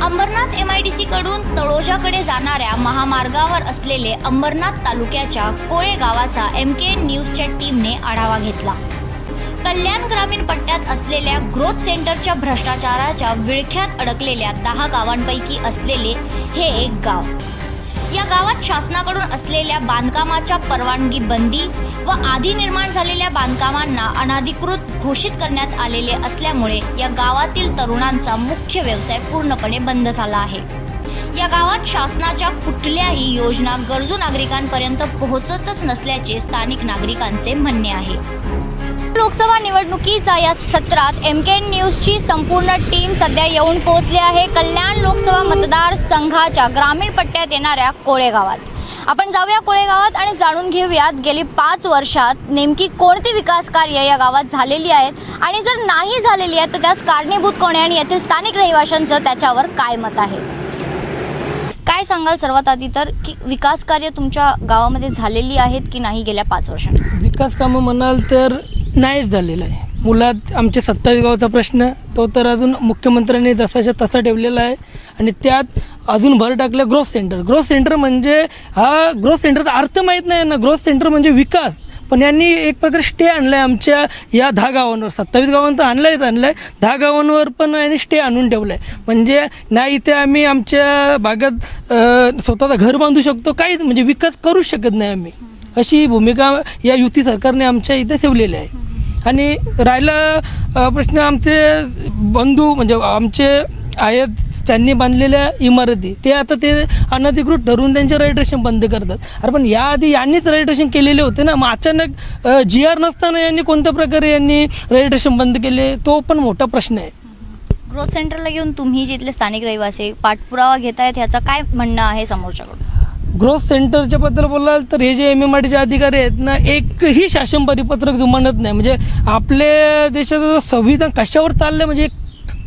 Ambernath MIDC कडून तळोजाकडे जाणाऱ्या महामार्गावर असलेले अंबरनाथ तालुक्याच्या कोळे गावाचा MKN न्यूजच्या टीमने आढावा घेतला। कल्याण ग्रामीण पट्ट्यात असलेल्या ग्रोथ सेंटरच्या भ्रष्टाचाराच्या विळख्यात अडकलेल्या 10 गावांपैकी असलेले हे एक गाव। या गावात शासनाकडून असलेल्या बांधकामाच्या परवानगी बंदी व आधी निर्माण झालेल्या बांधकामांना अनधिकृत घोषित करण्यात आलेले असल्यामुळे या गावातील तरुणांचा मुख्य व्यवसाय पूर्णपणे बंद झाला आहे। या गावात शासनाच्या कुठल्याही योजना गरजू नागरिकांपर्यंत पोहोचतच नसल्याचे स्थानिक नागरिकांचे म्हणणे आहे। लोकसभा निवडणुकीच्या या सत्रात MKN न्यूजची संपूर्ण टीम सध्या येऊन पोहोचली आहे कल्याण लोकसभा मतदारसंघाच्या ग्रामीण पट्ट्यात येणाऱ्या कोळे गावात। आपण जाऊया कोळे गावात आणि जाणून घेऊयात गेली 5 वर्षात नेमकी कोणती विकास कार्य या गावात झालेली आहेत आणि जर नाही झालेली आहेत तर त्यास कारणीभूत कोण आहे आणि येथील स्थानिक रहिवाशांचं त्याच्यावर काय मत आहे। काय सांगाल सर्वात आधी तर की विकास कार्य तुमच्या गावामध्ये झालेली आहेत की नाही गेल्या 5 वर्षांत? विकास कामं म्हणाल तर नाहीच झालेला आहे। मुळात आमच्या 27 गावाचा प्रश्न तो तर अजून मुख्यमंत्र्यांनी जसाच्या तसा ठेवलेला आहे आणि त्यात अजून भर टाकलं ग्रोथ सेंटर म्हणजे हा ग्रोथ सेंटरचा अर्थ माहीत नाही ना। ग्रोथ सेंटर म्हणजे विकास, पण यांनी एक प्रकारे स्टे आणला आहे आमच्या या 10 गावांवर। 27 गावांवर आणलं आहे 10 गावांवर पण यांनी स्टे आणून ठेवलं आहे। म्हणजे नाही इथे आम्ही आमच्या भागात स्वतःचं घर बांधू शकतो, काहीच म्हणजे विकास करू शकत नाही आम्ही, अशी भूमिका या युती सरकारने आमच्या इथे ठेवलेली आहे। आणि राहिला प्रश्न आमचे बंधू म्हणजे आमचे आहेत त्यांनी बांधलेल्या इमारती ते आता ते अनधिकृत ठरवून त्यांचे रजिस्ट्रेशन बंद करतात। अरे पण याआधी यांनीच रजिस्ट्रेशन केलेले होते ना, मग अचानक GR नसताना यांनी कोणत्या प्रकारे यांनी रजिस्ट्रेशन बंद केले तो पण मोठा प्रश्न आहे। ग्रोथ सेंटरला घेऊन तुम्ही जिथले स्थानिक रहिवासी पाठपुरावा घेतायत ह्याचं काय म्हणणं आहे समोरच्याकडून? ग्रोथ सेंटरच्या बद्दल बोलाल तर हे जे MMRDचे अधिकारी आहेत ना, एकही शासन परिपत्रक जुमानत नाही। म्हणजे आपल्या देशाचं संविधान कशावर चाललं म्हणजे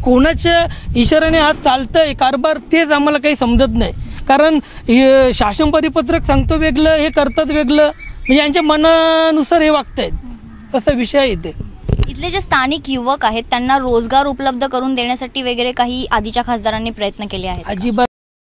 कोणाच्या इशाऱ्याने आज चालतं आहे कारभार तेच आम्हाला काही समजत नाही। कारण शासन परिपत्रक सांगतो वेगळं, हे करतात वेगळं, म्हणजे यांच्या मनानुसार हे वागत आहेत असा विषय आहे इथे। इथले जे स्थानिक युवक आहेत त्यांना रोजगार उपलब्ध करून देण्यासाठी वगैरे काही आधीच्या खासदारांनी प्रयत्न केले आहेत? अजिबात